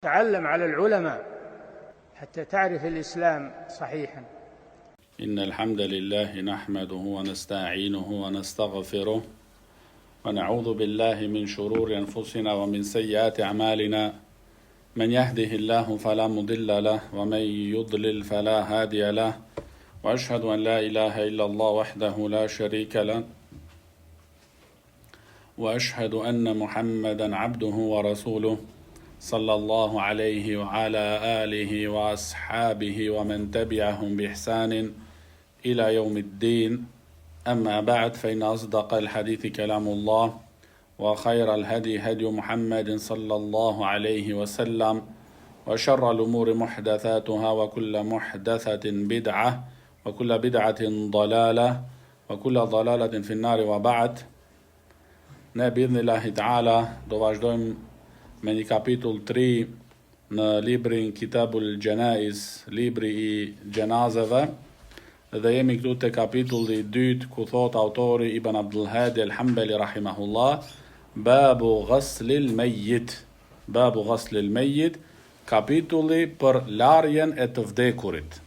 تعلم على العلماء حتى تعرف الإسلام صحيحا. إن الحمد لله نحمده ونستعينه ونستغفره ونعوذ بالله من شرور أنفسنا ومن سيئات أعمالنا من يهده الله فلا مضل له ومن يضلل فلا هادي له وأشهد أن لا إله إلا الله وحده لا شريك له وأشهد أن محمدا عبده ورسوله صلى الله عليه وعلى آله وأصحابه ومن تبعهم بإحسان إلى يوم الدين. أما بعد فإن أصدق الحديث كلام الله وخير الهدي هدي محمد صلى الله عليه وسلم وشر الأمور محدثاتها وكل محدثة بدعة وكل بدعة ضلالة وكل ضلالة في النار وبعد. Ne bidhnillahi ta'ala do vazhdojmë me një kapitull 3 në librin Kitabul Janaiz, libri I gjenazeve, dhe jemi këtu te kapitulli I 2 ku thot autori Ibn Abdul Hadi al-Hanbali rahimahullah, Babu ghaslil mayyit, Babu ghaslil mayyit, kapitulli për larjen e të vdekurit.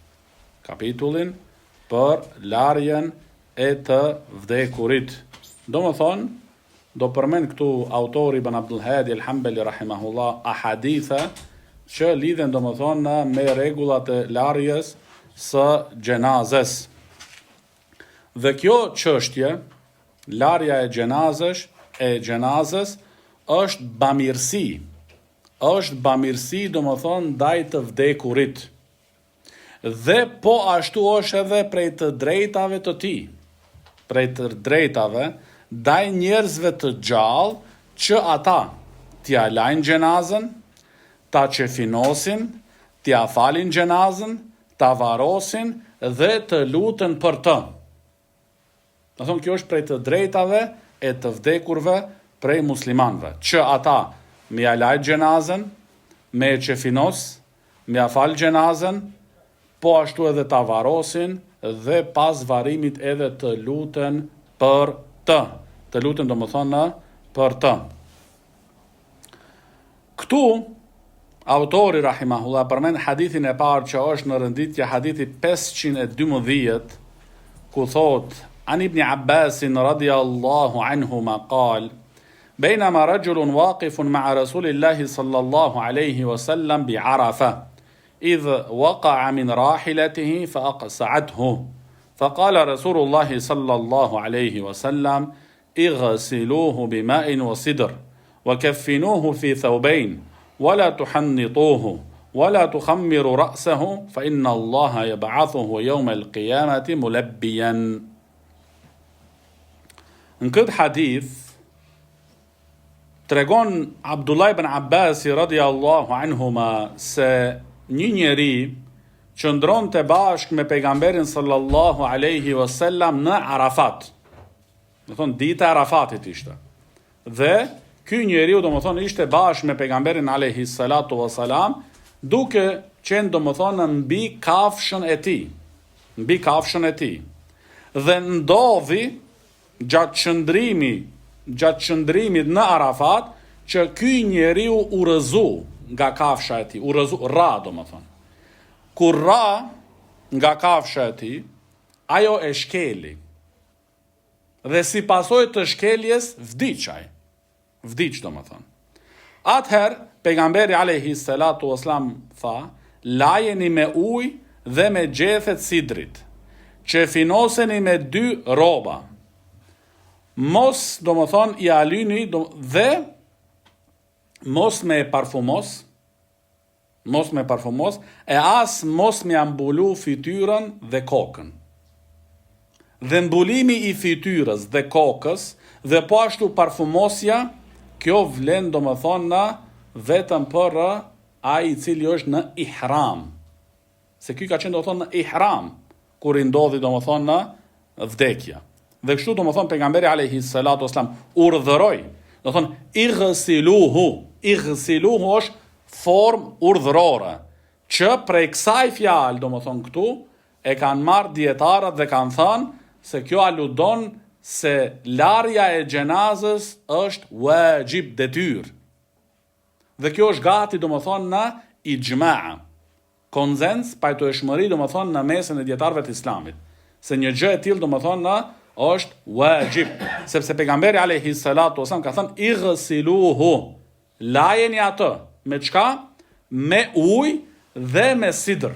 Kapitullin për larjen e të vdekurit. Domethënë do përmend këtu autori Ibn Abdul Hadi al-Hanbali rahimahullah ahaditha që lidhen domethënë me rregullat e larjes së gjenazes. Dhe kjo çështje, larja e gjenazes është bamirësi. Është bamirësi domethënë ndaj të vdekurit. Dhe po ashtu është edhe prej të drejtave të tij. Prej të drejtave ndaj njerëzve të gjallë që ata t'ia lajnë gjenazën, ta qefinosin, t'ia falin gjenazën, ta varosin dhe të luten për të. Do thonë kjo është prej të drejtave e të vdekurve prej muslimanëve, që ata me ia lajnë gjenazën, me qefinos, me ia fal gjenazën, po ashtu edhe ta varosin dhe pas varimit edhe të luten për të. Të luten domethënë për të. Këtu autori rahimahullah përmend hadithin e parë që është në rënditje hadithi 512 ku thot An ibn Abbas radiyallahu anhuma qal بينما رجل واقف مع رسول الله صلى الله عليه وسلم بعرفة إذ وقع من راحلته فأقصعته فقال رسول الله صلى الله عليه وسلم اغسلوه بماء وصدر وكفنوه في ثوبين ولا تحنطوه ولا تخمروا رأسه فإن الله يبعثه يوم القيامة ملبيا. Në këtë hadith tregon Abdullah ibn Abbas radiyallahu anhuma se një njeri qëndronte bashkë me pejgamberin sallallahu alaihi wasallam në Arafat. Do thonë dita e Arafatit ishte. Dhe ky njeriu domethënë ishte bashkë me pejgamberin alayhi salatu wasalam, duke qenë domethënë mbi kafshën e tij. Mbi kafshën e tij. Dhe ndodhi gjatë qëndrimit në Arafat që ky njeriu u rrëzu nga kafsha e tij, u rrëzu ra domethënë. Kur ra nga kafsha e tij, ajo e shkeli. Dhe si pasojë të shkeljes vdiq domethënë. Atëherë pejgamberi alayhi salatu wasalam tha, lajeni me ujë dhe me gjethet sidrit, që finoseni me 2 rroba. Mos domethënë I alyni dhe mos me parfumos, e as mos me ambulu fytyrën dhe kokën. Dhe mbulimi I fytyrës dhe kokës dhe po ashtu parfumosja, kjo vlen domethënë vetëm për ai I cili është në ihram. Se ky ka qenë domethënë në ihram kur I ndodhi domethënë vdekja. Dhe kështu domethënë pejgamberi alayhi salatu wasalam urdhëroi, domethënë ighsiluhu është formë urdhërore, që prej kësaj fjalë domethënë këtu e kanë marrë dietarët dhe kanë thënë se kjo aludon se larja e gjenazës është wajib, detyr. Dhe kjo është gati, domethënë, në ijma, konsens, pajtoeshmëri, domethënë, në mesin e dietarëve të Islamit, se një gjë e tillë domethënë është wajib, sepse pejgamberi alayhi salatu wasallam ka thënë ighsiluhu, lajeni atë me çka? Me ujë dhe me sidër.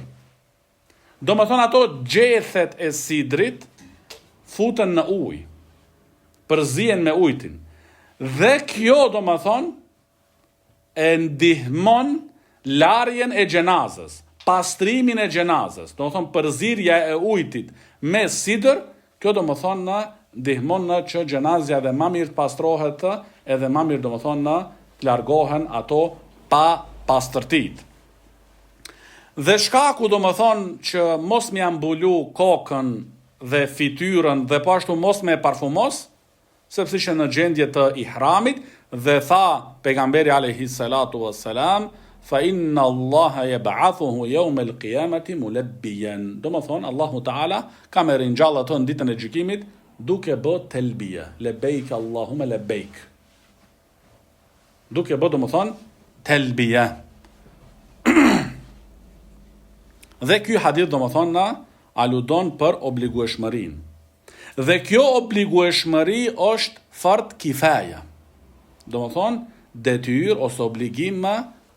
Domethënë ato gjethet e sidrit futen në ujë, përzihen me ujin. Dhe kjo domethënë e ndihmon larjen e xhenazës, pastrimin e xhenazës. Domethënë përzirja e ujit me sidër, kjo domethënë ndihmon në që xhenazja edhe më mirë të pastrohet, edhe më mirë domethënë të largohen ato pa pastërtit. Dhe shkaku domethënë që mos më ambulu kokën dhe fytyrën dhe po ashtu mos më parfumos, sepse ishte në gjendje të ihramit dhe tha pejgamberi alayhi salatu wassalam fa inna Allaha yab'athuhu yawm al-qiyamati mulabbiyan. Domethënë Allahu Taala ka më ringjall atë në ditën e gjykimit duke bë telbia, lebeik Allahumma lebeik. Duke bë domethënë telbia. Dhe ky hadith domethënë aludon për obligueshmërinë. Dhe kjo obligueshmëri është fard kifaja. Domethënë detyrë ose obligim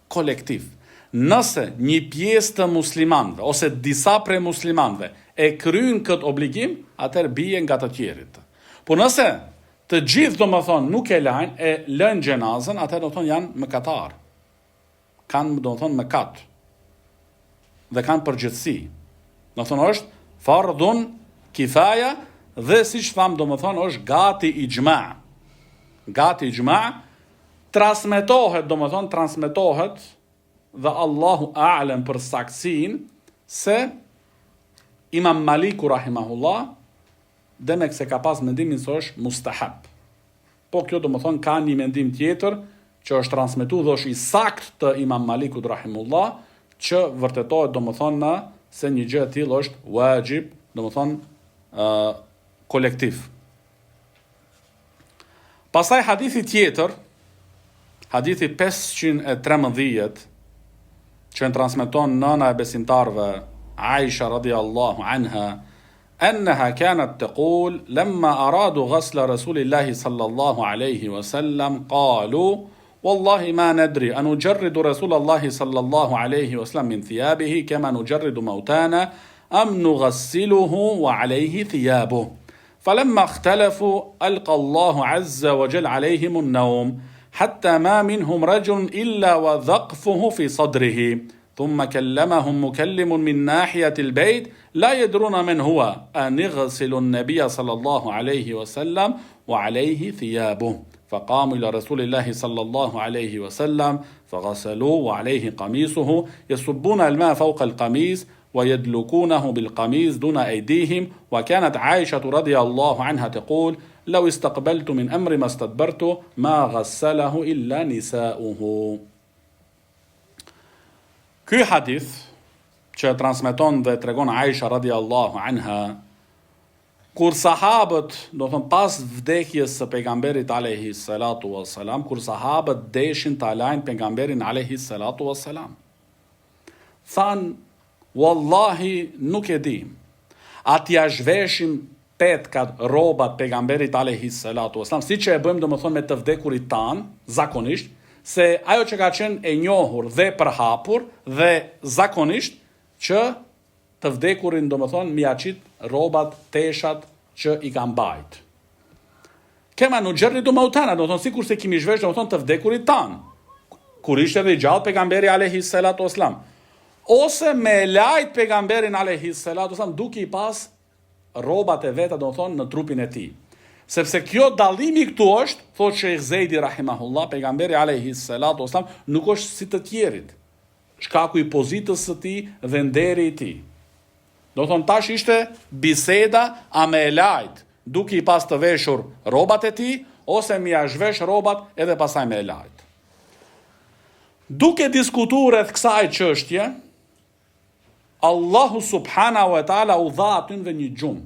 kolektiv. Nëse një pjesë të muslimanëve ose disa prej muslimanëve e kryejnë këtë obligim, atëherë bie nga të tjerët. Po nëse të gjithë domethënë nuk e lajnë, e lënë xhenazën, atëherë domethënë janë mëkatar. Kanë domethënë mëkat. Dhe kanë përgjegjësi. Domethënë është fardun kifaja dhe siç tham domethënë është gati ijma. Gati ijma transmetohet dhe Allahu a'lam për saktësinë se Imam Maliku rahimahullah demek se ka pas mendimin se është mustahab. Po kjo domethënë ka një mendim tjetër që është transmetuar dhe është i sakt të Imam Malikut rahimahullah, që vërtetohet domethënë se një gjë e tillë është wajib, domethënë kolektiv. Pastaj hadithi tjetër, hadithi 513, që transmeton nëna e besimtarve Aisha radhiyallahu anha, أنها كانت تقول لما أرادوا غسل رسول الله صلى الله عليه وسلم قالوا والله ما ندري أن نجرد رسول الله صلى الله عليه وسلم من ثيابه كما نجرد موتانا أم نغسله وعليه ثيابه فلما اختلفوا ألقى الله عز وجل عليهم النوم حتى ما منهم رجل إلا وذقفه في صدره ثم كلمهم مكلم من ناحية البيت لا يدرون من هو أن يغسلوا النبي صلى الله عليه وسلم وعليه ثيابه فقاموا إلى رسول الله صلى الله عليه وسلم فغسلوه وعليه قميصه يصبون الماء فوق القميص ويدلكونه بالقميص دون أيديهم وكانت عائشة رضي الله عنها تقول لو استقبلت من أمر ما استدبرت ما غسله إلا نساؤه. Ky hadith që transmeton dhe tregon Aisha radhiyallahu anha, kur sahabët, do të thon pas vdekjes së pejgamberit alayhi salatu wassalam, kur sahabët deshin ta lajnë pejgamberin alayhi salatu wassalam, than wallahi nuk e di, a t'ja zhveshim petkat rrobat pejgamberit alayhi salatu wassalam, siç e bëjmë domethënë me të vdekurit tan, zakonisht, se ajo që ka qenë e njohur dhe përhapur dhe zakonisht që të vdekurin domethënë mi aqit rrobat, teshat që i kanë bajt. Kema nujerridu mautana, domethënë sikur se kimi zhvesh domethënë të vdekurit tan, kur ishte dhe i gjallë pejgamberi alayhi salatu wassalam, ose me lajt pejgamberin alayhi salatu wassalam duke i pas rrobat e veta domethënë në trupin e tij. Sepse kjo dallimi këtu është, thotë Sheikh Zejdi rahimahullah, pejgamberi alayhi salatu wasalam nuk është si të tjerit. Shkaku i pozitës së tij dhe nderi i tij. Do thonë tash ishte biseda a me lajt, duke i pas të veshur rrobat e tij ose mi ia zhvesh rrobat edhe pastaj me lajt. Duke diskutuar rreth kësaj çështje, Allahu subhanahu wa taala u dha atyve një gjumë.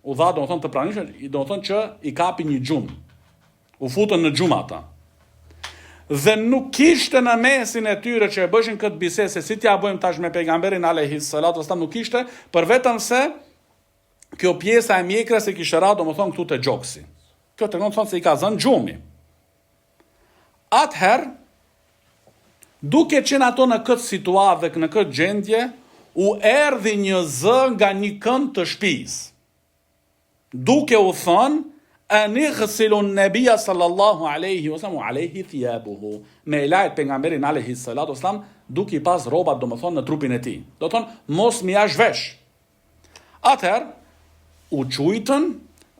U dha, do të thonë të pranishëm, do të thonë që i kapi një gjumë. U futën në gjumë ata. dhe nuk kishte në mesin e tyre që e bëshin këtë bisedë se si t'ja bëjmë tash me pejgamberin alayhis salatu wassalam, nuk kishte, për vetëm se kjo pjesa e mjekrës e kishte ra, domethënë këtu te gjoksi. Kjo tregon thonë se i ka zënë gjumi. Atëherë, duke qenë ato në këtë situatë dhe në këtë gjendje, u erdhi një zë nga një kënd të shtëpisë, duke u thënë, anighsilun nabiyya sallallahu alaihi wasallam alaihi thiyabuhu, me lajt pejgamberin alayhi salatu wasallam duke i pas rrobat domethënë në trupin e tij. Do thonë mos mi jash vesh. Atëherë u çujtën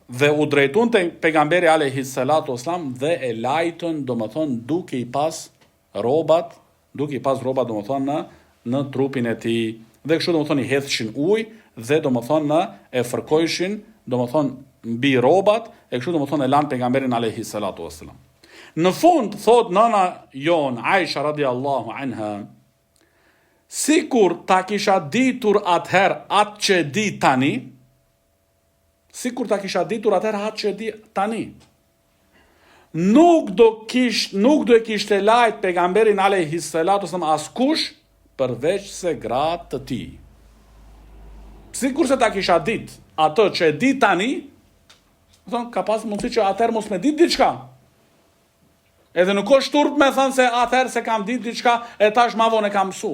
dhe u drejtuan te pejgamberi alayhi salatu wasallam dhe e lajtën domethënë duke i pas rrobat domethënë në trupin e tij. Dhe kështu domethënë i hedhshin ujë dhe domethënë e fërkojshin domethënë mbi rrobat, e kështu domethënë e lan pejgamberin alayhi salatu wassalam. Në fund thot nëna jon Aisha radiallahu anha, sikur ta kisha ditur atëherë atë që di tani, nuk do e kishte lajt pejgamberin alayhi salatu wassalam askush përveç se gratë të tij. Sikur se ta kisha dit atë që e di tani, thonë, ka pas mundësi që atëherë mos me dit diçka. Edhe nuk është turp me thënë se atëherë se kam dit diçka e tash ma vonë e kam mësu.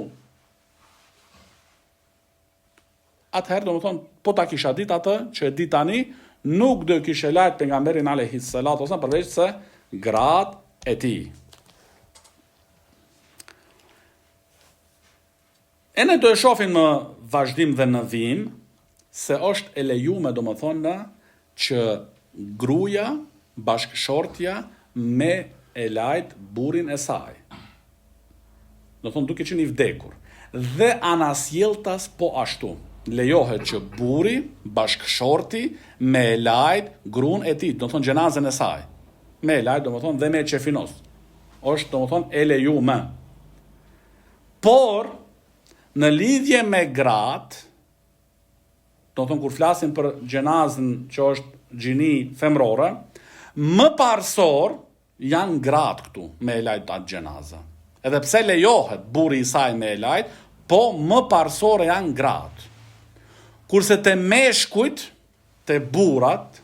Atëherë do më thonë, po ta kisha dit atë që e di tani, nuk do kishe lajt pejgamberin alayhis salatu wasallam përveç se gratë e tij. E ne do e shohin më vazhdim dhe në vim, se është e lejuar domethënë që gruaja, bashkëshortja me e lajt burrin e saj. Do thonë duke qenë i vdekur. Dhe anasjelltas po ashtu. Lejohet që burri, bashkëshorti me e lajt gruan e tij, do thonë gjenazën e saj. Me e lajt domethënë dhe me e qefinos. Është domethënë e lejuar. Por në lidhje me gratë, do të thonë kur flasim për gjenazën që është gjini femrore, më parsor janë gratë këtu me e lajt atë gjenazë. Edhe pse lejohet burri i saj me e lajt, po më parsore janë gratë. Kurse te meshkujt, te burrat,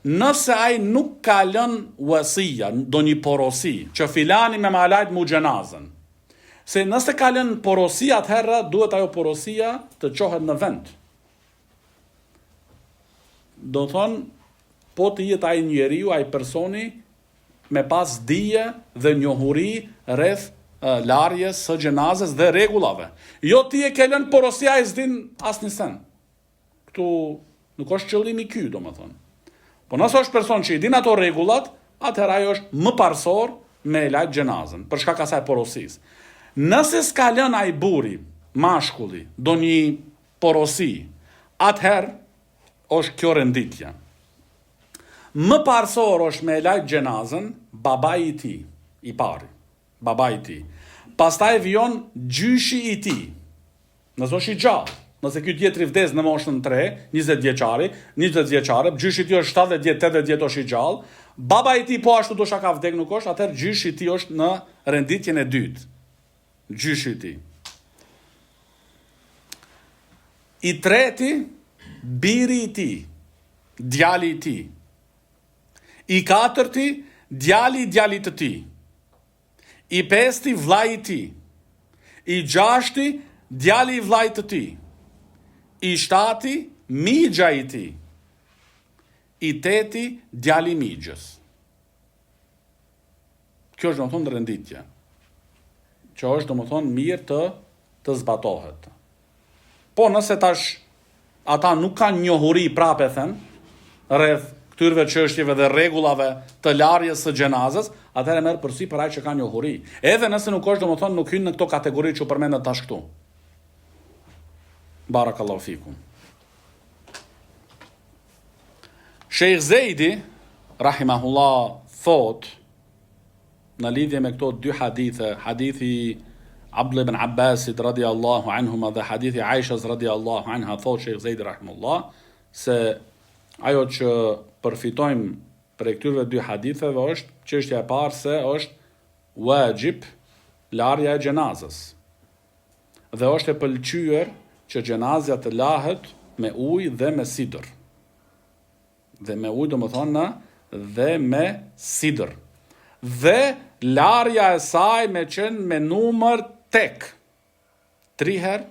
nëse ai nuk ka lënë wasia, do një porosi, që filani me ma lajt mu gjenazën, se nëse ka lënë porosi, atëherë duhet ajo porosia të qohet në vend. Do thonë, po të jetë ai njeriu, ai personi, me pas dije dhe njohuri rreth larjes së gjenazës dhe rregullave. Jo ti e ke lënë porosia e s'din asnjë sen. Këtu nuk është qëllimi ky, domethënë. Po nëse është person që i din ato rregullat, atëherë ajo është më parsor me lajt gjenazën, për shkak asaj porosisë. Nëse s'ka lënë ai burri, mashkulli, do një porosi, atëherë është kjo renditja. Më parsor është me lajt gjenazën babai i tij, i pari, babai i tij. Pastaj vijon gjyshi i tij. Nëse është i gjallë, nëse ky tjetri vdes në moshën 3, 20 vjeçari, gjyshi i tij është 70 vjet, 80 vjet është i gjallë, babai i tij po ashtu do shaka vdek nuk është, atëherë gjyshi i tij është në renditjen e dytë. Gjyshi i tij. I treti, biri i tij, djali i tij. I katërti, djali i djalit të tij. I pesti, vllai i tij. I gjashti, djali i vllait të tij. I shtati, migja i tij. I teti, djali i migjës. Kjo është domethënë renditja, që është domethënë mirë të zbatohet. Po nëse tash ata nuk kanë njohuri prapë thënë rreth këtyrve çështjeve dhe rregullave të larjes së gjenazës, atëherë merr përsi për ai që ka njohuri. Edhe nëse nuk është domethënë nuk hyn në këto kategori që u përmendet tash këtu. Barakallahu fikum. Sheikh Zeidi rahimahullah thot në lidhje me këto dy hadithe, hadithi Abdullah ibn Abbasit radiallahu anhuma dhe hadithi Aishas radiallahu anha, thot Sheikh Zeidi rahimahullah se ajo që përfitojmë për këtyre dy haditheve është çështja e parë se është wajib larja e gjenazës. Dhe është e pëlqyer që gjenazja të lahet me ujë dhe me sidër. Dhe me ujë do më thonë dhe me sidër. Dhe larja e saj me qenë me numër tek. 3 herë,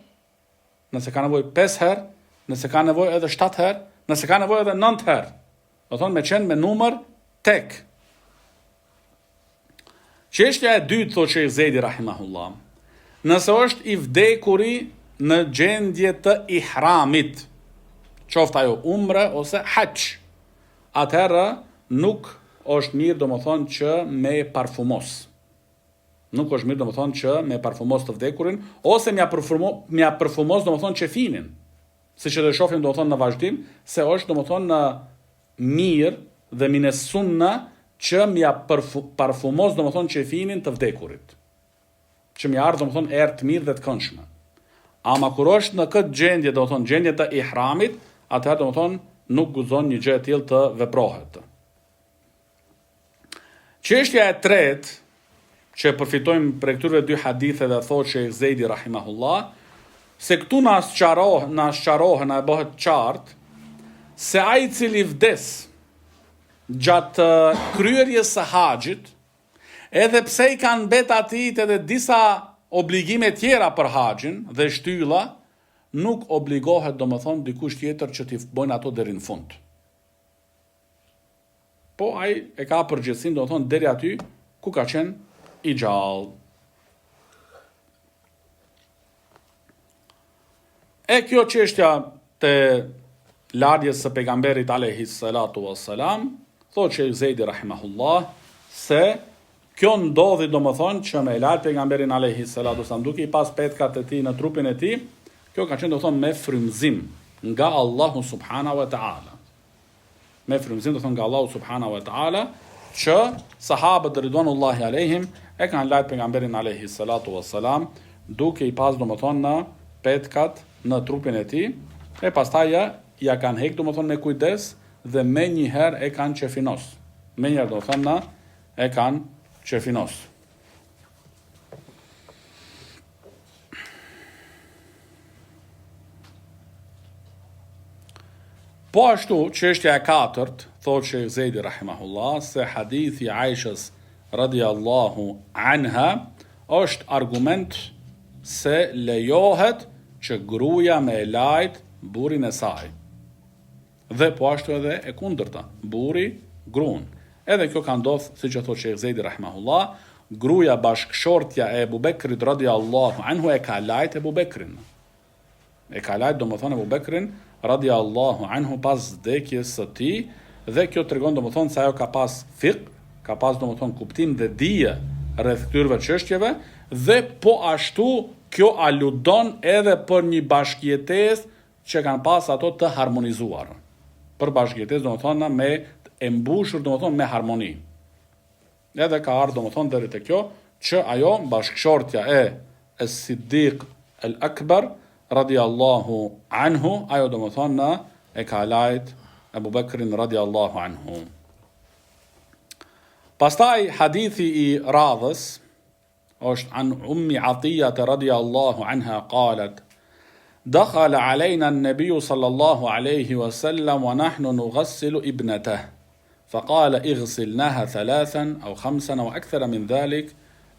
nëse ka nevojë 5 herë, nëse ka nevojë edhe 7 herë, nëse ka nevojë edhe 9 herë. Do thonë me qenë me numër tek. Çështja e dytë, thotë Sheikh Zejdi rahimahullah, nëse është i vdekuri në gjendje të ihramit, qoftë ajo umre ose haç, atëherë nuk është mirë domethënë që me parfumos. Nuk është mirë domethënë që me parfumos të vdekurin ose mja parfumos domethënë qefinin. Siç e shohim domethënë në vazhdim se është domethënë mirë dhe minesunna që mja parfumos domethënë qefinin të vdekurit. Që mja ardh domethënë erë të mirë dhe të këndshme. Ama kur është në këtë gjendje domethënë gjendje të ihramit, atëherë domethënë nuk guzon një gjë e tillë të veprohet. Çështja e tretë që përfitojmë për këtyre 2 hadithe dhe thotë Sheikh Zejdi rahimahullah, se këtu na sqarohen, na bëhet qartë se ai i cili vdes gjatë kryerjes së haxhit, edhe pse i kanë mbet atit edhe disa obligime tjera për haxhin dhe shtylla, nuk obligohet domethënë dikush tjetër që t'i bojnë ato deri në fund. Po ai e ka përgjegjësinë domethënë deri aty ku ka qenë i gjallë. E kjo çështja te larjes së pejgamberit alayhi salatu wassalam, thotë Sheikh Zejdi rahimahullah se kjo ndodhi domethënë që me lart pejgamberin alayhi salatu wassalam duke i pas petkat e tij në trupin e tij, kjo ka qenë domethënë me frymëzim nga Allahu subhanahu wa taala. Me frymëzim domethënë nga Allahu subhanahu wa taala që sahabët ridwanullahi alejhim e kanë lajt pejgamberin alayhi salatu wassalam duke i pas domethënë në petkat në trupin e tij, e pastaj ja kanë heq domethënë me kujdes dhe me një herë e kanë qefinos. Me një herë domethënë e kanë qefinos. Po ashtu, çështja e katërt, thotë Sheikh Zejdi rahimahullah, se hadithi Aishës radiallahu anha është argument se lejohet që gruaja me lajt burrin e saj. Dhe po ashtu edhe e kundërta, burri gruan. Edhe kjo ka ndodhur, siç e thotë Sheikh Zejdi rahimahullah, gruaja bashkëshortja e Abu Bekrit radiallahu anhu e ka lajt Abu Bekrin. E ka lajt domethënë Abu Bekrin radiallahu anhu pas vdekjes së tij, dhe kjo tregon domethënë se ajo ka pas fiqh, ka pas domethënë kuptim dhe dije rreth këtyre çështjeve, dhe po ashtu kjo aludon edhe për një bashkëjetesë që kanë pas ato të harmonizuar. Për bashkëjetesë domethënë me e mbushur domethënë me harmoni. Edhe ka ardhur domethënë deri te kjo që ajo bashkëshortja e As-Siddiq al-Akbar radiallahu anhu, ajo domethënë e ka lajt Abu Bekrin radiallahu anhu. Pastaj hadithi i radhës është an Ummi Atiyah radiallahu anha qalet: دخل علينا النبي صلى الله عليه وسلم ونحن نغسل ابنته فقال اغسلناها 3 أو 5 أو أكثر من ذلك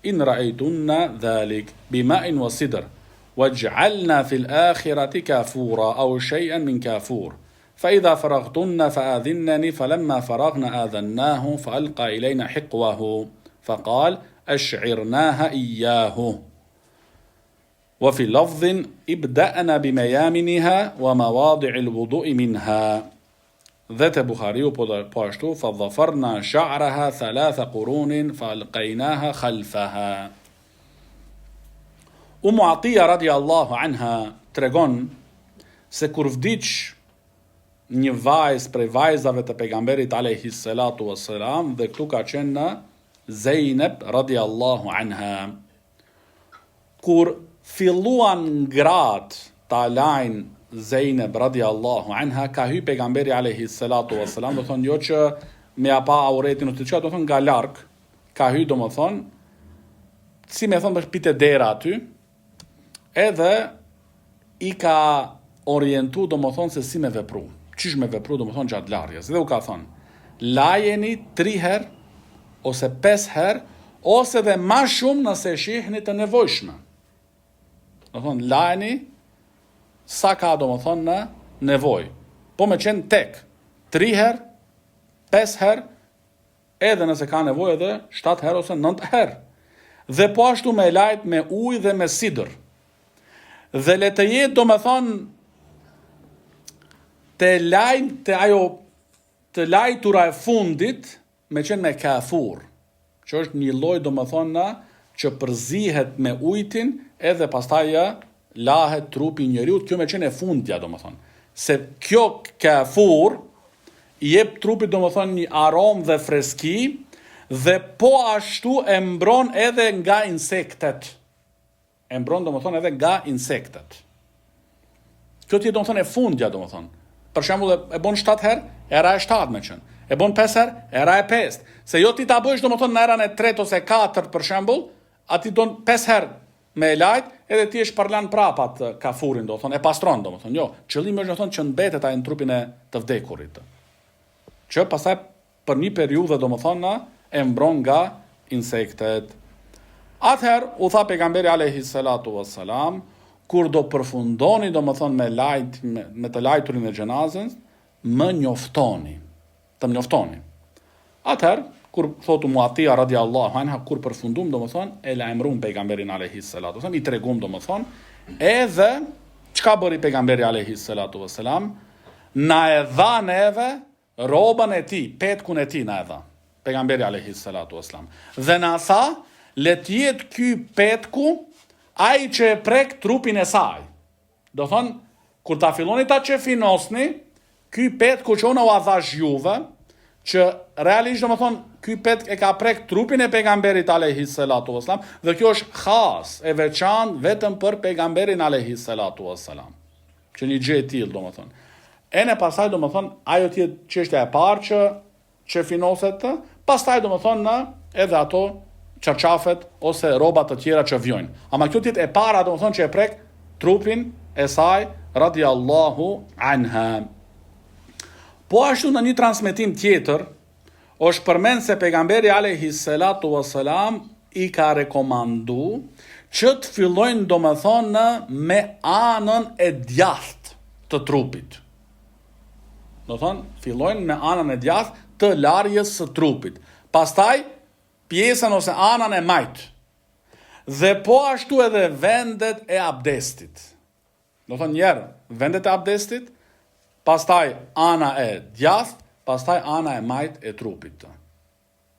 إن رأيتن ذلك بماء وصدر واجعلنا في الآخرة كافورا أو شيئا من كافور فإذا فرغتن فآذنني فلما فرغنا آذناه فألقى إلينا حقوه فقال أشعرناها إياه وفي لفظ ابدأنا بميامنها ومواضع الوضوء منها. ذات بخاري po ashtu فظفرنا شعرها 3 قرون فألقيناها خلفها. Umu Atija radiallahu anha tregon se kur vdiq një vajzë prej vajzave të pejgamberit alayhi salatu wassalam, dhe këtu ka qenë Zeynep radiallahu anha, kur filluan ngrat ta lajn Zeynep radiallahu anha, ka hy pejgamberi alayhi salatu wassalam, do thonë jo që me apa auretin ose çka, do thonë nga larg, ka hy domethënë si me thënë për pite dera aty, edhe i ka orientu do më thonë se si me vepru. Qysh me vepru do më thonë gjatë larjes. Dhe u ka thonë, lajeni 3 herë, ose 5 herë, ose dhe ma shumë nëse shihni të nevojshme. Do thonë, lajeni sa ka do më thonë në nevoj. Po me qenë tek, 3 herë, 5 herë, edhe nëse ka nevoj edhe 7 herë ose 9 herë. Dhe po ashtu me lajt me ujë dhe me sidër. Dhe le të jetë do me thonë të lajtura e fundit me qenë me kafur, që është një lloj do me thonë që përzihet me ujtin edhe pastaj lahet trupi njeriut, kjo me qenë e fundja do me thonë. Se kjo kafur i jep trupit do me thonë një aromë dhe freski, dhe po ashtu e mbron edhe nga insektet. E mbron do me thonë edhe nga insektet. Kjo ti do me thonë e fundja do me thonë. Për shembull e bon 7 herë, era e 7 me qenë. E bon 5 herë, era e 5. Se jo ti ta bësh do me thonë në erën e 3 ose 4 për shembull, ati don 5 herë me lajt, edhe ti e shpërlan prapat kafurin do me thonë, e pastron do me thonë. Jo, qëllimi është do me thonë që mbetet ai në trupin e të vdekurit. Që pastaj për një periudhë do me thonë e mbron nga insektet. Atëherë u tha pejgamberi alayhi salatu wassalam, kur do përfundoni do me thonë me të lajturin e xhenazës, më njoftoni, të më njoftoni. Atëherë, kur thotu Muatia radiallahu anha, kur përfundum do me thonë, e lajmërum pejgamberin alayhi salatu wassalam, i tregum do me thonë, edhe, çka bëri pejgamberi alayhi salatu wassalam, na e dha neve robën e ti, petkun e ti na e dha, pejgamberi alayhi salatu wassalam. Dhe na tha, le të jetë ky petku ai që e prek trupin e saj. Do thonë, kur ta filloni ta qefinosni, ky petku që unë u adhash juve, që realisht do më thonë, ky petk e ka prek trupin e pejgamberit alayhi salatu wassalam, dhe kjo është khas, e veçantë vetëm për pejgamberin alayhi salatu wassalam. Që një gjë e tillë do më thonë. E në pasaj do më thonë, ajo tjetë çështja e parë që qefinoset, pastaj do më thonë edhe ato çarçafet ose rrobat të tjera që vjojnë. Ama kjo tjetë e para do më thonë që e prek trupin e saj radiallahu anha. Po ashtu në një transmetim tjetër, është përmend se pejgamberi alayhi salatu wassalam i ka rekomandu që të fillojnë do më thonë me anën e djathtë të trupit. Do thonë, fillojnë me anën e djathtë të larjes së trupit. Pastaj, pjesën ose anën e majt. Dhe po ashtu edhe vendet e abdestit. Do thonë njerë, vendet e abdestit, pastaj ana e djathtë, pastaj ana e majt e trupit.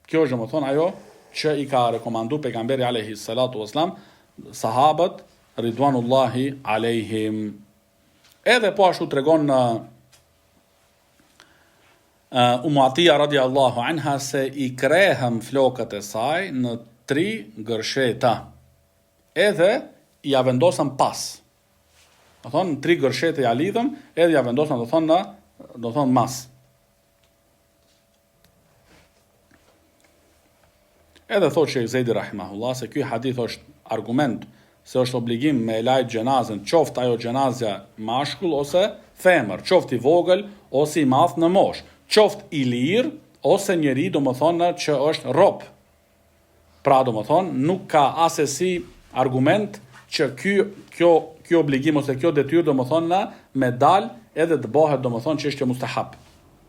Kjo është, do më thonë, ajo që i ka rekomandu pejgamberi alayhi salatu wassalam sahabët ridwanullahi alejhim. Edhe po ashtu tregon në Muatia radiallahu anha se i krehëm flokët e saj në 3 gërsheta. Edhe i ja vendosëm pas. Do thonë, në 3 gërshete ja lidhëm, edhe ja vendosëm do thonë mas. Edhe thot Sheikh Zejdi rahimahullah se ky hadith është argument se është obligim me lajt gjenazën, qoftë ajo gjenazja mashkull ose femër, qoftë i vogël ose i madh në moshë, qoftë i lirë ose njeri do më thonë që është rob. Pra do më thonë nuk ka asesi argument që kjo obligim ose kjo detyrë do më thonë me dal edhe të bëhet do më thonë që është mustahab.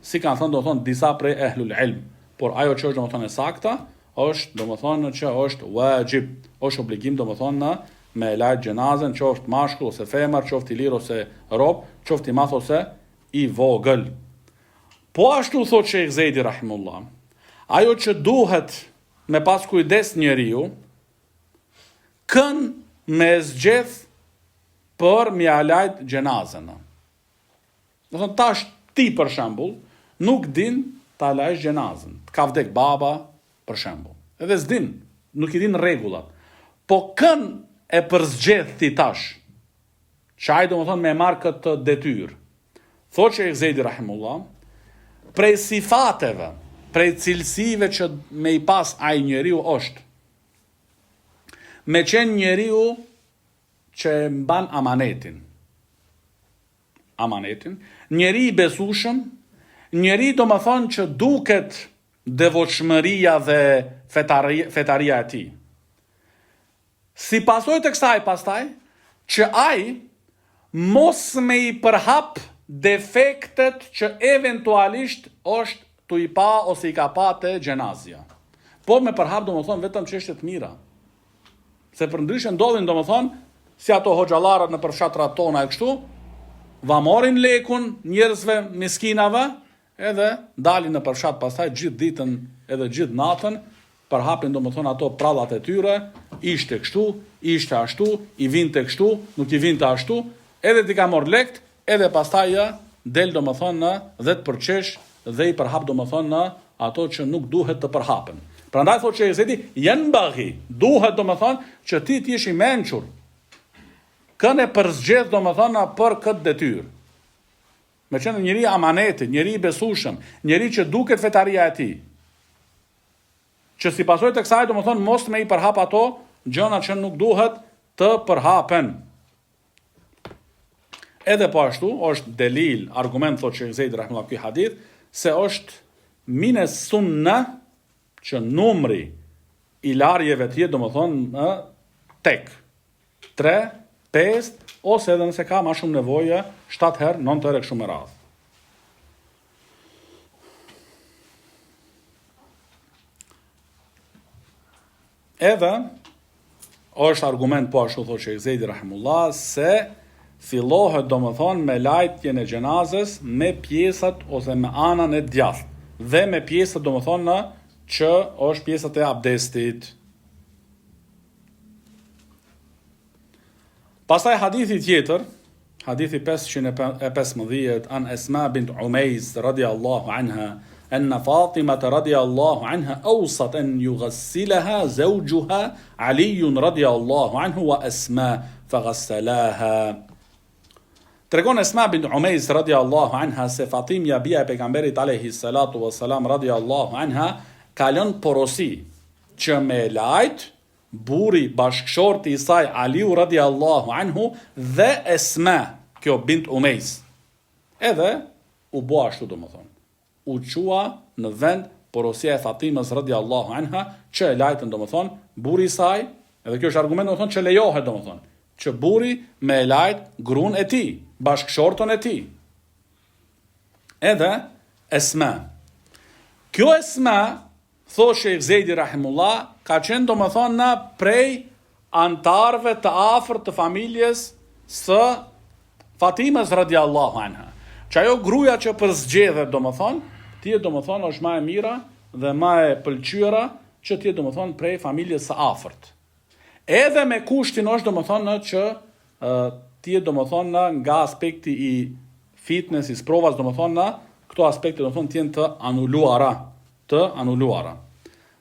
Si kanë thënë do më thonë disa prej ehlul ilm, por ajo që është do më thonë e sakta është do më thonë që është wajib, është obligim do më thonë me lajt gjenazën, qoftë mashkull ose femër, qoftë i lirë ose rob, qoftë i madh ose i vogël. Po ashtu thot Sheikh Zejdi rahimullah, ajo që duhet me pas kujdes njeriu, kën me zgjedh për me lajt gjenazën. Do thonë tash ti për shembull nuk din ta lajsh gjenazën. Të ka vdek baba për shembull. Edhe s'din, nuk i din rregullat. Po kën e përzgjedh ti tash? Çaj do të thonë me marr këtë detyrë. Thotë Sheikh Zejdi rahimullah, prej sifateve, prej cilësive që me i pas ai njeriu është me qenë njeriu që mban amanetin, njeri i besueshëm, njeri do më thonë që duket devotshmëria dhe fetaria e tij. Si pasojë të kësaj pastaj, që ai mos me i përhap defektet që eventualisht është tu i pa ose i ka pa te gjenazja. Por me përhap do më thonë vetëm çështje të mira. Se për ndryshe ndodhin do më thonë, si ato hoxhallarët në përfshatrat tona e kështu, va morin lekun njerëzve miskinave, edhe dalin në përfshat pastaj gjithë ditën edhe gjithë natën, përhapin do më thonë ato prallat e tyre, ishte kështu, ishte ashtu, i vinte kështu, nuk i vinte ashtu, edhe ti ka marr lekt, edhe pastaj del do më thonë në 10% dhe i përhap do më thonë në ato që nuk duhet të përhapen. Prandaj thotë që Zoti yanbaghi, duhet do më thonë që ti t'jesh i mençur, kënë e përzgjedh do më thonë për këtë detyrë. Me qenë njëri amaneti, njëri i besueshëm, njëri që duket fetaria e tij. Që si pasojë të kësaj do më thonë mos me i përhap ato gjëra që nuk duhet të përhapen. Edhe po ashtu është delil, argument thotë Sheikh Zeid rahimahullah ky hadith, se është mine sunna që numri i larjeve të jetë do më thonë tek 3, 5, ose edhe nëse ka ma shumë nevoje, 7 herë, 9 herë kështu me radhë. Edhe, është argument po ashtu thotë Sheikh Zeidi rahimullah, se fillohet do më thonë me lajtjen e gjenazës me pjesët ose me anën e djathtë, dhe me pjesët do më thonë që është pjesët e abdestit. Pastaj hadithi tjetër, hadithi 515 an Esma bint Umejz radiallahu anha, أن فاطمة رضي الله عنها أوصت أن يغسلها زوجها علي رضي الله عنه وأسماء فغسلاها. Tregon Esma bint Umejz radiallahu anha se Fatimja bia e pejgamberit alayhi salatu wassalam radiallahu anha ka lënë porosi që me lajt buri bashkëshorti i saj Aliu radiallahu anhu dhe Esma, kjo bint Umejz. Edhe u bo ashtu do më thonë. U qua në vend porosia e Fatimës radiallahu anha që e lajtën do më thonë buri i saj, edhe kjo është argument do më thonë që lejohet do më thonë, që buri me lajt grun e ti, bashkëshorton e ti. Edhe Esma. Kjo Esma, thoshe Sheikh Zeidi rahimullah, ka qenë do më thonë na prej antarëve të afërt të familjes së Fatimës radiallahu anha. Që ajo gruaja që përzgjedhet do më thonë, ti do më thonë është ma e mira dhe ma e pëlqyera që ti do më thonë prej familjes së afërt. Edhe me kushtin është do më thonë që ti do më thonë nga aspekti i fitnessis, provas do më thonë këto aspekte do më thonë tjenë të anuluara.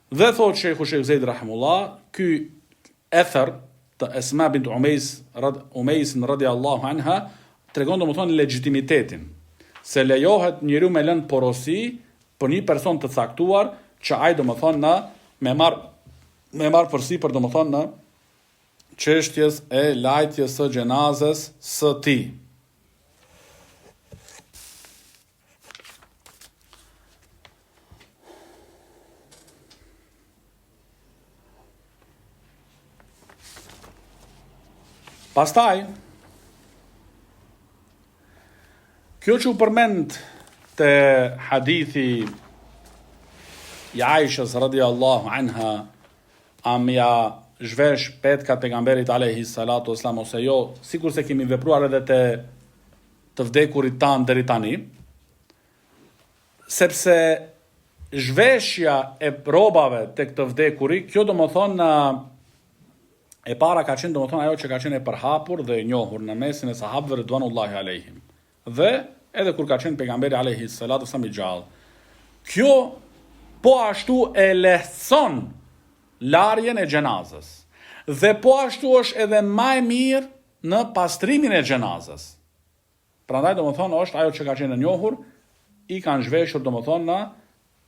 Dhe thotë Sheikh Zeid rahimullah, ky ether të Esma bint Umejz radiallahu anha tregon do më thonë legitimitetin, se lejohet njeriu me lënë porosi për një person të caktuar që ai do më thonë me marr përsipër do më thonë në çështjes e lajtjes së gjenazës së tij. Pastaj, kjo që u përmend të hadithi i Aishës radiallahu anha, amja zhvesh petkat pejgamberit alayhi salatu wasalam ose jo, sikur se kemi vepruar edhe të vdekurit tanë deri tani, sepse zhveshja e robave tek të vdekuri, kjo do më thonë e para ka qenë do më thonë ajo që ka qenë e përhapur dhe e njohur në mesin e sahabëve ridwanullahi alejhim. Dhe edhe kur ka qenë pejgamberi alayhi salatu wasalam i gjallë. Kjo po ashtu e lehtëson larjen e gjenazës. Dhe po ashtu është edhe më e mirë në pastrimin e gjenazës. Prandaj do më thonë është ajo që ka qenë e njohur, i kanë zhveshur do më thonë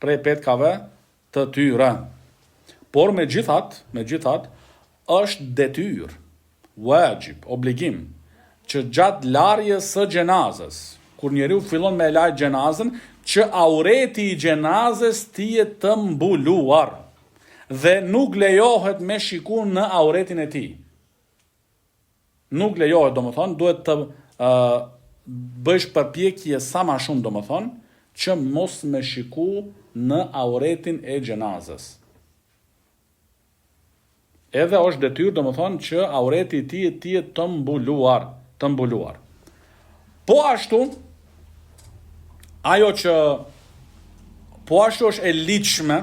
prej petkave të tyre. Por me gjithat, është detyrë, wajib, obligim, që gjatë larjes së gjenazës, kur njeriu fillon me lajë gjenazën, që aureti i gjenazës t'jetë të mbuluar dhe nuk lejohet me shiku në auretin e tij. Nuk lejohet, domethënë, duhet të bësh përpjekje sa më shumë, domethënë, që mos me shiku në auretin e gjenazës. Edhe është detyrë, domethënë, që aureti i tij të jetë të mbuluar. Po ashtu është e ligjshme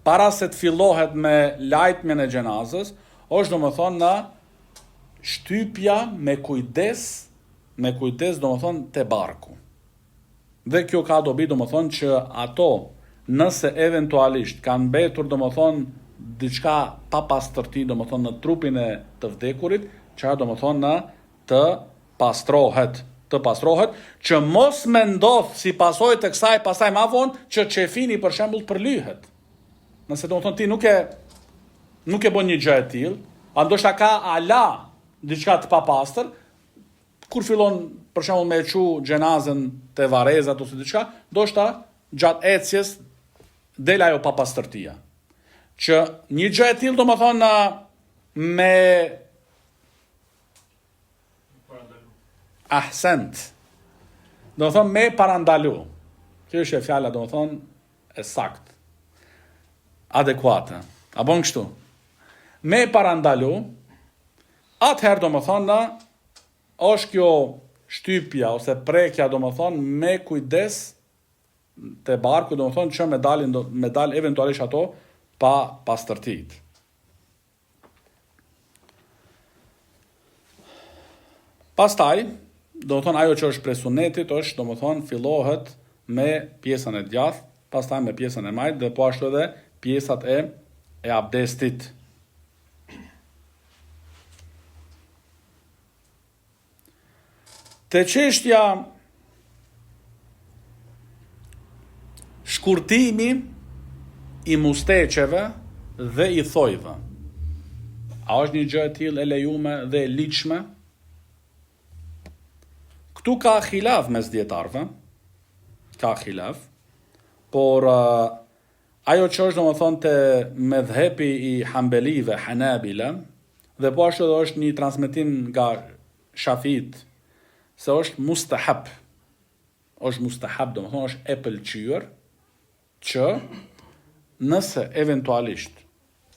para se të fillohet me lajtmen e gjenazës, është domethënë në shtypja me kujdes domethënë te barku. Dhe kjo ka dobi domethënë që ato, nëse eventualisht kanë mbetur domethënë diçka pa pastërti domethënë në trupin e të vdekurit, që domethënë të pastrohet, që mos me ndodh si pasojë të kësaj pastaj më vonë që çefini për shembull përlyhet. Nëse domethënë ti nuk e bën një gjë e tillë, a ndoshta ka ala diçka të papastër, kur fillon për shembull me çu gjenazën te varrezat ose diçka, ndoshta gjatë ecjes del ajo papastërtia. Që një gjë e tillë domethënë me ahsent, domethënë me parandalu. Kjo është fjala domethënë e saktë, adekuate. A bën kështu? Me parandalu, atëherë domethënë është kjo shtypja ose prekja domethënë me kujdes te barku, domethënë që me dal eventualisht ato pa pastërtit. Pastaj, domethënë ajo që është prej sunetit është domethënë fillohet me pjesën e djathtë, pastaj me pjesën e majtë dhe po ashtu edhe pjesat e abdestit. Te çështja shkurtimi i musteqeve dhe i thojve, a është një gjë e tillë e lejume dhe e ligjshme? Këtu ka khilaf mes dietarëve, por ajo që është domethënë te medhhepi i Hanbelive, Hanabila, dhe po ashtu edhe është një transmetim nga Shafiit, se është mustahab, domethënë është e pëlqyer që nëse eventualisht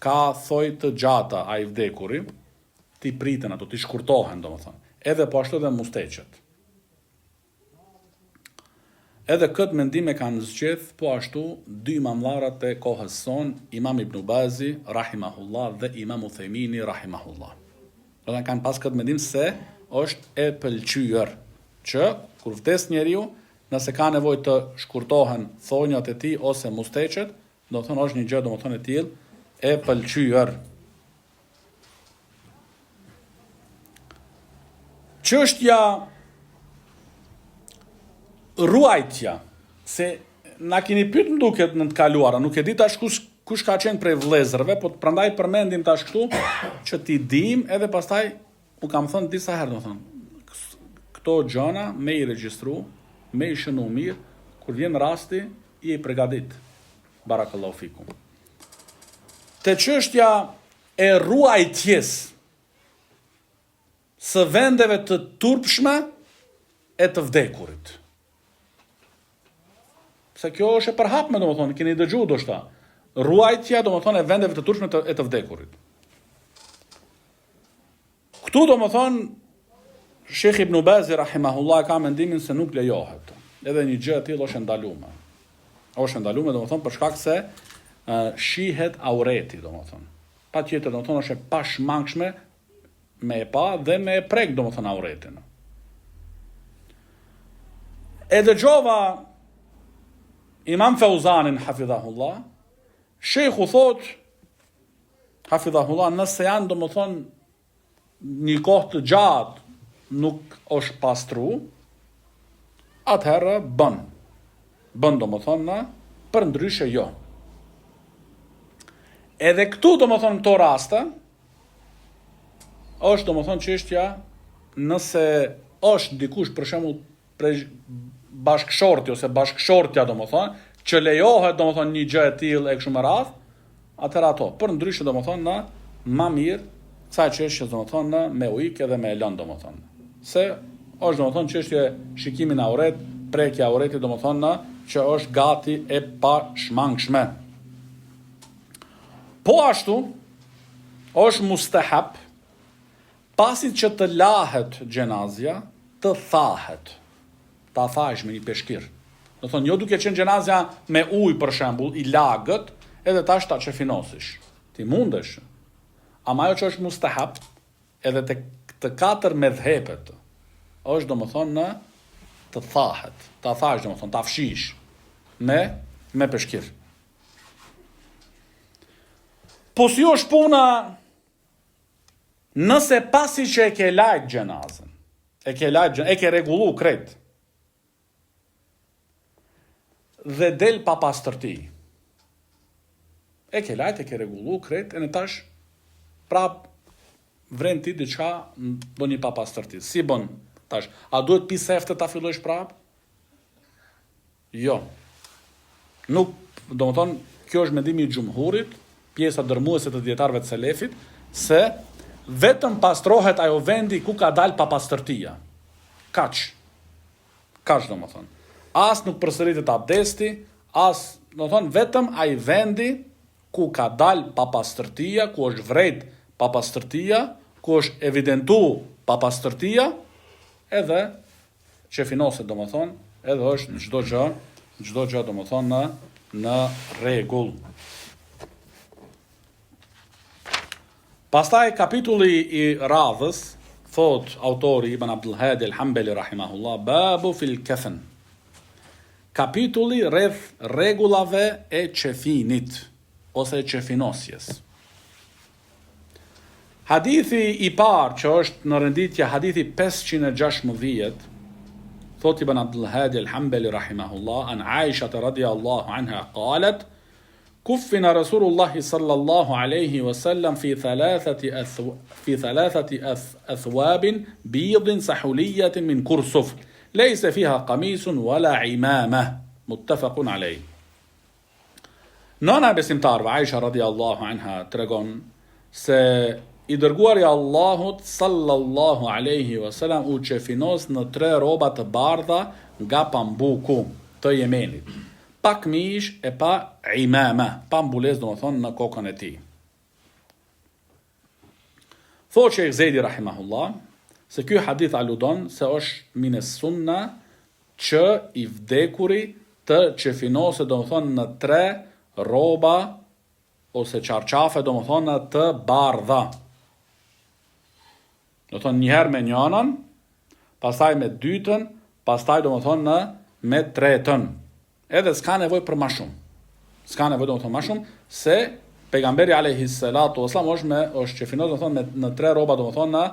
ka thoj të gjata ai vdekuri, ti priten ato, ti shkurtohen domethënë, edhe po ashtu edhe musteqet. Edhe këtë mendim e kanë zgjedh po ashtu dy imamllarët e kohës son, Imam Ibn Bazi rahimahullah dhe Imam Uthejmini rahimahullah. Dhe kanë pas këtë mendim se është e pëlqyer që kur vdes njeriu, nëse ka nevojë të shkurtohen thonjat e tij ose musteqet, do të thonë është një gjë domethënë e tillë e pëlqyer. Çështja ruajtja, se na keni pyet nduket në të kaluara, nuk e di tash kush ka qenë prej vëllezërve, po prandaj përmendim tash këtu që ti dim edhe pastaj u kam thënë disa herë domethënë. Këto gjëna me i regjistru, me i shënu mirë, kur vjen rasti i përgatit. Barakallahu fikum. Te çështja e ruajtjes së vendeve të turpshme e të vdekurit. Se kjo është e përhapme, domethënë, keni dëgjuar ndoshta. Ruajtja domethënë e vendeve të turpshme e të vdekurit. Këtu domethënë Sheikh Ibn Bazi rahimahullah ka mendimin se nuk lejohet. Edhe një gjë e tillë është ndaluar. Është ndaluar domethënë për shkak se shihet aureti domethënë. Patjetër domethënë është e pashmangshme me e pa dhe me e prek domethënë auretin. E dëgjova Imam Fauzanin hafidhahullah, Sheikhu thot hafidhahullah, nëse janë domethënë një kohë të gjatë nuk është pastru, atëherë bën domethënë, për ndryshe jo. Edhe këtu domethënë këto raste, është domethënë çështja nëse është dikush për shembull prej bashkëshorti ose bashkëshortja domethënë që lejohet domethënë një gjë e tillë e kështu me radhë, atëherë ato. Për ndryshe domethënë në më mirë ca çështje domethënë me u ik edhe me e lënë domethënë. Se është domethënë çështje shikimi në auret, prekja e auretit domethënë që është gati e pashmangshme. Po ashtu është mustahab pasi që të lahet gjenazja, të thahet. Ta thahesh me një peshkir. Do thonë, jo duke qenë gjenazja me ujë për shembull, i lagët, edhe tash ta çefinosish. Ti mundesh. Ama ajo që është mustahab, edhe të katër medhhepet, është domethënë në të thahet. Ta thash domethënë, ta fshish me peshkir. Po si është puna nëse pasi që e ke lajt gjenazën, e ke rregullu krejt, dhe del pa pastërti. E ke lajt, e ke rregullu krejt, e në tash prap vren ti diçka bën një pa pastërti. Si bën tash? A duhet pi sefte ta fillojsh prap? Jo. Nuk, domethënë, kjo është mendimi i xhumhurit, pjesa dërmuese të dietarëve të selefit, se vetëm pastrohet ajo vendi ku ka dalë papastërtia. Kaq domethënë. As nuk përsëritet abdesti, as domethënë vetëm ai vendi ku ka dalë papastërtia, ku është vrejt papastërtia, ku është evidentu papastërtia, edhe çefinoset domethënë, edhe është çdo gjë domethënë në rregull. Pastaj kapitulli i radhës, thot autori Ibn Abdul Hadi al-Hanbali rahimahullah, babu fil kafan. Kapitulli rreth rregullave e çefinit ose çefinosjes. Hadithi i parë që është në renditje hadithi 516, thot Ibn Abdul Hadi al-Hanbali rahimahullah, an Aisha radhiyallahu anha qalet: كفن رسول الله صلى الله عليه وسلم في ثلاثة أثواب بيض سحولية من كرسف ليس فيها قميص ولا عمامة متفق عليه. Nëna besimtarve Aisha radhiyallahu anha tregon se i dërguari Allahut sallallahu alaihi wasallam u çefinos në 3 rroba të bardha nga pambuku të Yemenit. Pa këmish e pa imama, pa mbulesë domethënë në kokën e tij. Thotë Sheikh Zejdi rahimahullah se ky hadith aludon se është min sunna që i vdekuri të çefinoset domethënë në 3 rroba ose çarçafe domethënë të bardha. Do thonë një herë me njënën, pastaj me dytën, pastaj domethënë me tretën. Edhe s'ka nevojë për më shumë. S'ka nevojë domethënë më shumë se pejgamberi alayhi salatu wasallam është çefinos domethënë në 3 rroba domethënë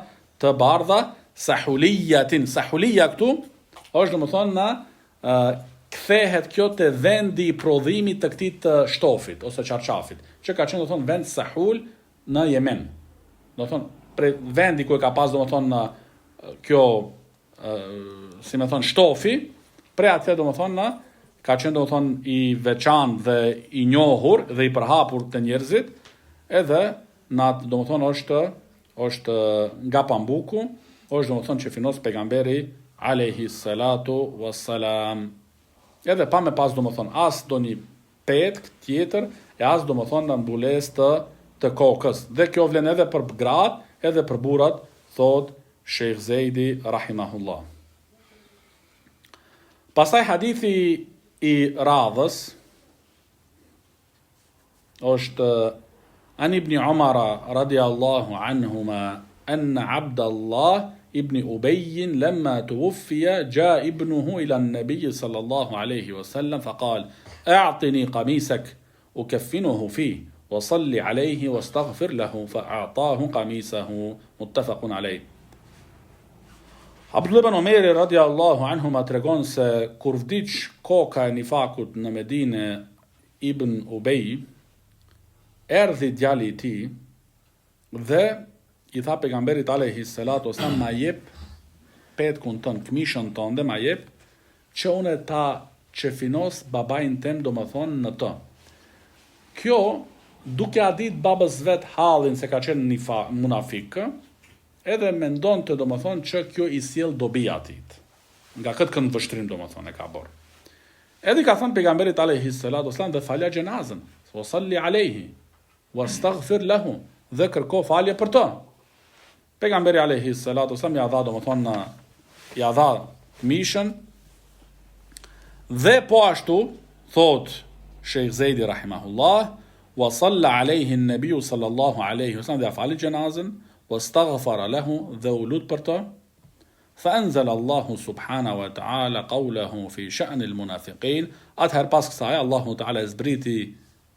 të bardha sahuliyatin. Sahuliya këtu është domethënë në kthehet kjo te vendi i prodhimit të këtij të shtofit ose çarçafit, që ka qenë domethënë vend Sahul në Yemen. Domethënë për vendi ku e ka pas domethënë kjo si më thon shtofi, për atë domethënë ka qenë domethënë i veçantë dhe i njohur dhe i përhapur te njerëzit, edhe nat domethënë është nga pambuku, është domethënë çefinos pejgamberi alayhi salatu wassalam. Edhe pa me pas domethënë as doni petk tjetër e as domethënë mbulesë të kokës. Dhe kjo vlen edhe për gratë, edhe për burrat, thot Sheikh Zejdi rahimahullah. Pastaj hadithi i radhës është an ibn Umar radiyallahu anhuma anna Abdullah ibn Ubay لما توفي جاء ابنه إلى النبي صلى الله عليه وسلم فقال أعطني قميصك أكفنه فيه وصلي عليه واستغفر له فأعطاه قميصه متفق عليه. Abdullah ibn Umar radiyallahu anhuma tregon se kur vdiq koka e nifakut në Medinë Ibn Ubay, erdhi djali i tij dhe i tha pejgamberit alayhi salatu wasallam, ma jep petkun tën, këmishën tënde, ma jep, që unë ta qefinos babain tem, do më thonë në të. Kjo, duke a dit babës vet hallin se ka qenë një munafik, edhe mendon të, do më thonë, që kjo i sjell dobi atit. Nga këtë kënd vështrim, do më thonë, e ka borë. Edhe ka thënë pejgamberit alayhi salatu wasallam, dhe falja gjenazën, wa salli alayhi, wastaghfir lahu, dhe kërko falje për të. Pejgamberi alayhi salatu wasallam ja dha, do më thonë, ja dha mishën, dhe po ashtu, thot Sheikh Zejdi rahimahullah, wa salla alayhi an-nabiy sallallahu alayhi wasallam, dhe fali gjenazën, wastaghfara lahu, dhe u lut për të. فأنزل الله سبحانه وتعالى قوله في شأن المنافقين. Atëherë pas kësaj Allahu Teala zbriti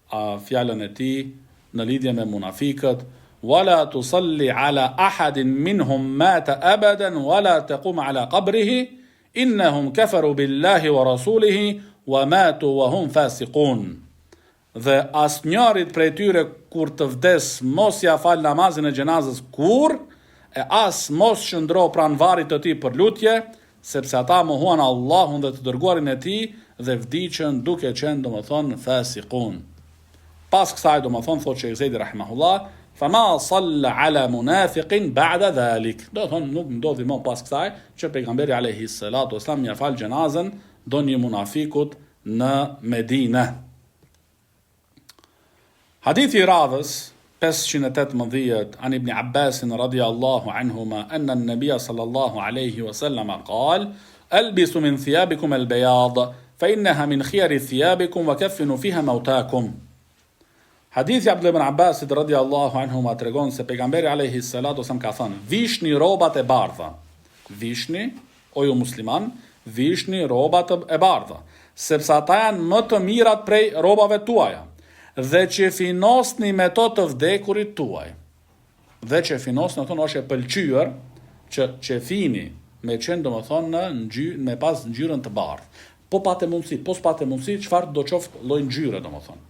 fjalën e tij në lidhje me munafiqët, ولا تصلي على أحد منهم مات أبدا ولا تقوم على قبره إنهم كفروا بالله ورسوله وماتوا وهم فاسقون. Dhe asnjërit prej tyre kur të vdes mos ja fal namazin e gjenazës kur, e as mos shëndro pranë varrit të tij për lutje, sepse ata mohuan Allahun dhe të dërguarin e tij dhe vdiqën duke qenë, domethënë, fasiqun. Pas kësaj, domethënë, thotë Sheikh Zejdi rahimahullah, fama salla ala munafiqin ba'da dhalik. Do thonë, nuk ndodhi më pas kësaj që pejgamberi alayhi salatu wasallam ja fal gjenazën donjë munafikut në Medinë. Hadithi i radhës 518 عن ابن عباس رضي الله عنهما أن النبي صلى الله عليه وسلم قال ألبسوا من ثيابكم البياض فإنها من خير ثيابكم وكفنوا فيها موتاكم. Hadithi Abdullah ibn Abbas radhiyallahu anhuma tregon se pejgamberi alayhi salatu wasallam ka thënë: vishni rrobat e bardha. Vishni, o ju musliman, vishni rrobat e bardha, sepse ata janë më të mirat prej rrobave tuaja. Dhe që finosni me to të vdekurit tuaj. Dhe që finosni, në thonë, është e pëlqyer që fini me qenë, do më thonë, me pas ngjyrën të bardhë. Po patë mundësi, po s'patë mundësi, çfarë do qoftë lloj ngjyre, do më thonë.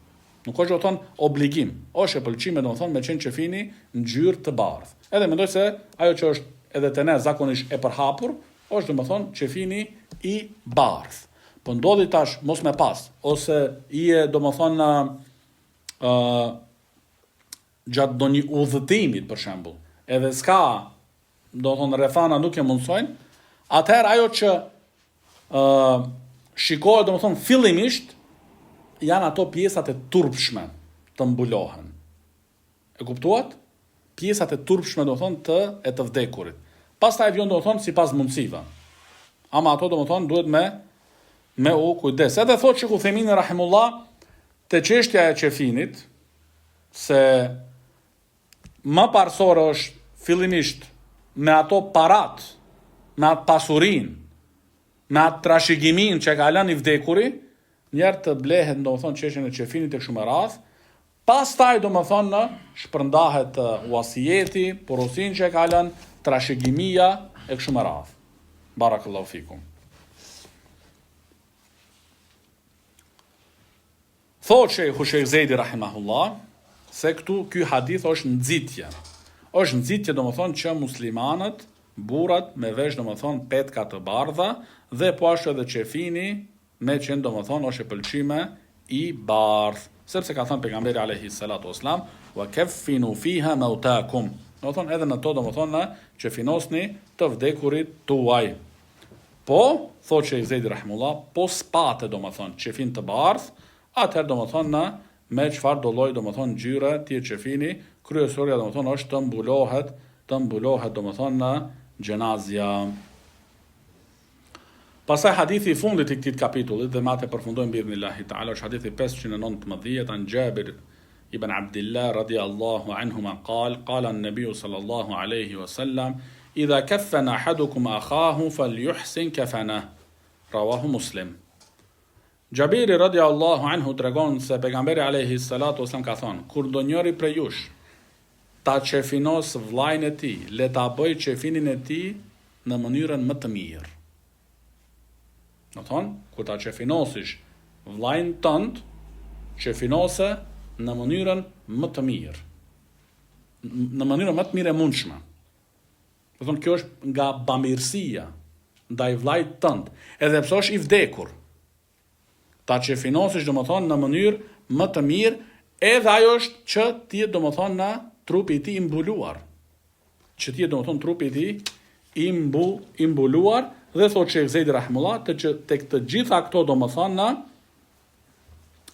Nuk është, do të thonë, obligim. Është e pëlqime, do më thonë, me qenë që fini ngjyrë të bardhë. Edhe mendoj se ajo që është edhe te ne zakonisht e përhapur, është, do më thonë, që fini i bardhë. Po ndodhi tash mos me pas, ose i e, do më thonë, gjatë do një udhëtimit për shembull, edhe s'ka, do thonë rrethana nuk e mundsojnë, atëherë ajo që shikohet, do të thonë fillimisht, janë ato pjesat e turpshme të mbulohen. E kuptuat? Pjesat e turpshme, do thonë, e të vdekurit. Pastaj vjen, do thonë, sipas mundësive. Ama ato, do thonë, duhet me u kujdes. Edhe thotë Sheikh Uthaymin rahimullah, te çështja e qefinit, se më parsorë është fillimisht me ato parat, me atë pasurin, me atë trashëgimin që ka lënë i vdekuri, njerë të blehet, do më thonë, çështjen e qefinit e kështu me radhë, pastaj, do më thonë, shpërndahet wasijeti, porosin që ka lënë, trashëgimia e kështu me radhë. Barakallahu fikum. Thot Sheikh Zejdi rahimahullah, se ky hadith është nxitje. Është nxitje, do më thonë, që muslimanët, burrat me vesh, do më thonë, petka të bardha, dhe po ashtu edhe qefini me qenë, do më thonë, është e pëlqime i bardh. Sepse ka thënë pejgamberi alayhi salatu wasalam, wa kaffinu fiha mautakum. Do më thonë, edhe në to, do më thonë, që finosni të vdekurit tuaj. Po, thot Sheikh Zejdi rahimahullah, po spate, do më thonë, qefin të bardh, atëherë, do më thonë, me qëfar do lloj, do më thonë, gjyre, tje qefini, kryesorja, do më thonë, është të mbulohet, do më thonë, në gjenazja. Pasaj hadithi i fundit i këtij kapitullit, dhe me atë përfundojmë bi'idhnillahi ta'ala, është hadithi 519, an Jabir ibn Abdillah radiyallahu anhuma qala an-nabiy sallallahu alayhi wa sallam, idha kaffana ahadukum akhahu falyuhsin kafanahu. Rawahu Muslim. Jabiri radiallahu anhu tregon se pejgamberi alayhi salatu wasallam ka thonë, kur do njëri prej jush ta qefinos vllajën e tij, le ta bëj qefinin e tij në mënyrën më të mirë. Do thonë, kur ta qefinosish vllajën tënd, qefinose në mënyrën më të mirë. në mënyrën më të mirë e mundshme. Do thonë kjo është nga bamirësia ndaj vllajt tënd, edhe pse është i vdekur. Ta qefinosish domethënë në mënyrë më të mirë, edhe ajo është që ti jetë domethënë në trupi i tij i mbuluar. Që ti jetë domethënë trupi i tij i mbuluar, dhe thotë Sheikh Zejdi rahimullah që tek të gjitha këto domethënë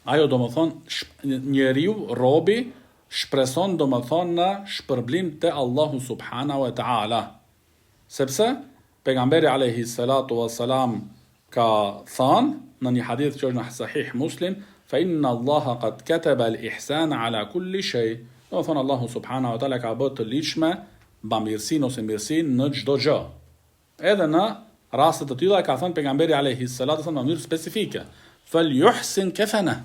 ajo domethënë njeriu robi shpreson domethënë në shpërblim te Allahu subhanahu wa taala. Sepse pejgamberi alayhi salatu wassalam ka thënë në një hadith që është në Sahih Muslim, fa inna Allaha qad kataba al-ihsana ala kulli shay. Do thonë Allahu subhanahu wa taala ka bërë të ligjshme bamirësinë ose mirësinë në çdo gjë. Edhe në raste të tilla ka thënë pejgamberi alayhi salatu wassalam në mënyrë specifike, fal yuhsin kafana.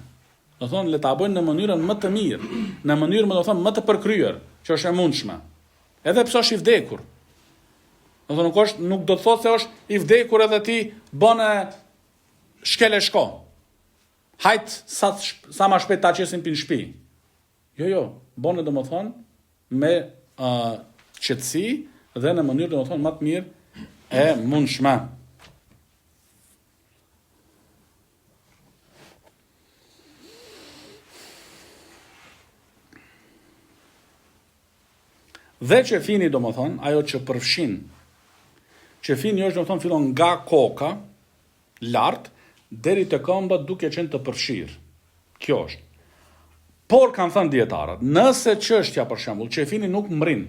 Do thonë le ta bëjnë në mënyrën më të mirë, në mënyrën më do thonë më të përkryer, që është e mundshme. Edhe pse është i vdekur. Do thonë nuk do të thotë se është i vdekur edhe ti bëne shkele shko. Hajt sa ma shpejt ta qesin pin shtëpi. Jo, bëne domethënë me qetësi dhe në mënyrë domethënë më të mirë e mundshme. Dhe qefini domethënë, ajo që përfshin, qefini është domethënë fillon nga koka, lart, deri te këmbët duke qenë të përfshirë. Kjo është. Por kanë thënë dietarët, nëse çështja për shembull, qefini nuk mrin,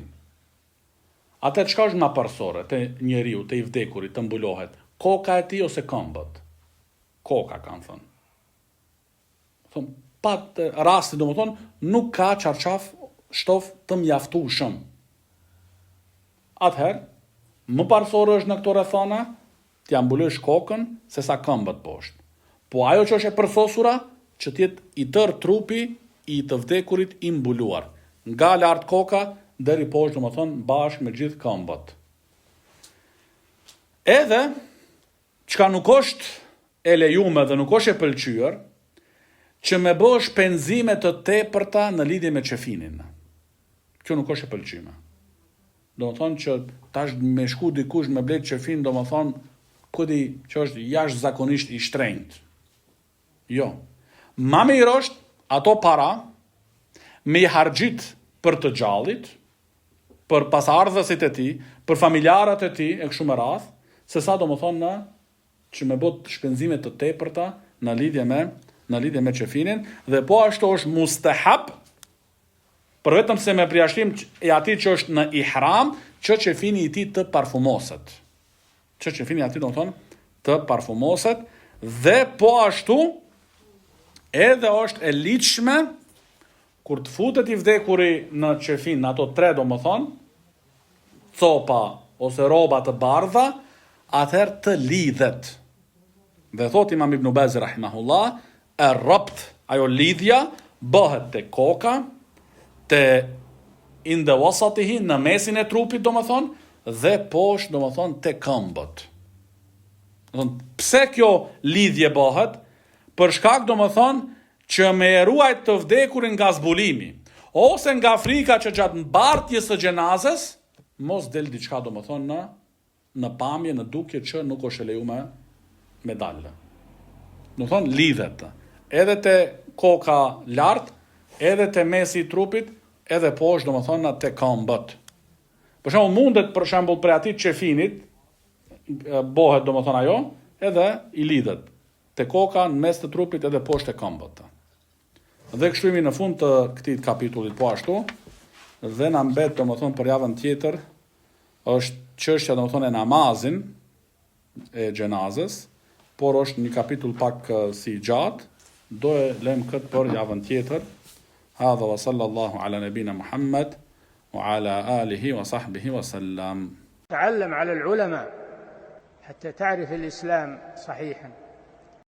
atë çka është më parsore te njeriu, te i vdekurit, të mbulohet, koka e tij ose këmbët. Koka kanë thënë. Thonë, pat rasti domethënë nuk ka çarçaf shtof të mjaftueshëm. Atëherë, më parsore është në këto rrethana, t'ja mbulosh kokën se sa këmbët poshtë. Po ajo që është e përsosura, që t'jetë i tërë trupi i të vdekurit i mbuluar. Nga lart koka, deri poshtë domethënë bashkë me gjithë këmbët. Edhe, çka nuk është e lejuar dhe nuk është e pëlqyer, që me bësh penzime të tepërta në lidhje me qefinin. Kjo nuk është e pëlqyme. Do më thonë që tash me shku dikush me blet qefin, do më thonë kudi që është jashtë zakonisht i shtrenjt. Jo. Ma mirë është ato para me i hargjit për të gjallit, për pasardhësit e ti, për familjarët e ti, e kështu me radhë, se sa do më thonë që me bot shpenzime të tepërta në lidhje me qefinin, dhe po ashtu është mustahab, për vetëm se me përjashtim e ati që është në ihram, që qefini i ti të parfumoset. Që qefini i ati do më thonë të parfumoset, dhe po ashtu edhe është e ligjshme kur të futet i vdekuri në qefin, në ato 3 do më thonë, copa ose roba të bardha, atëherë të lidhet. Dhe thot Imam Ibn Baz rahimahullah, e rropt, ajo lidhja, bëhet të koka, të inde wasatihi, në mesin e trupit, do më thonë, dhe poshtë, do më thonë, të këmbët. Pse kjo lidhje bëhet? Për shkak, do më thonë, që me ruajt të vdekurin nga zbulimi, ose nga frika që gjatë mbartjes së gjenazës, mos del diçka, do më thonë, në pamje, në dukje që nuk është e lejuar me dalë. Do thonë, lidhet. Edhe te koka lart, edhe te mesi i trupit, edhe poshtë, do më thonë, te këmbët. Për shembull, mundet për shembull për atit qefinit, bëhet, do më thonë ajo, edhe i lidhet. Te koka, në mes të trupit, edhe poshtë te këmbët. Dhe kështu jemi në fund të këtij kapitullit po ashtu, dhe na mbet, do më thonë, për javën tjetër, është çështja, do më thonë, e namazin e gjenazës, por është një kapitull pak si gjatë, do e lëm këtë për javën tjetër. Hadha wa sallallahu ala nabina Muhammad wa ala alihi wa sahbihi wa sallam. تعلم على العلماء حتى تعرف الإسلام صحيحا.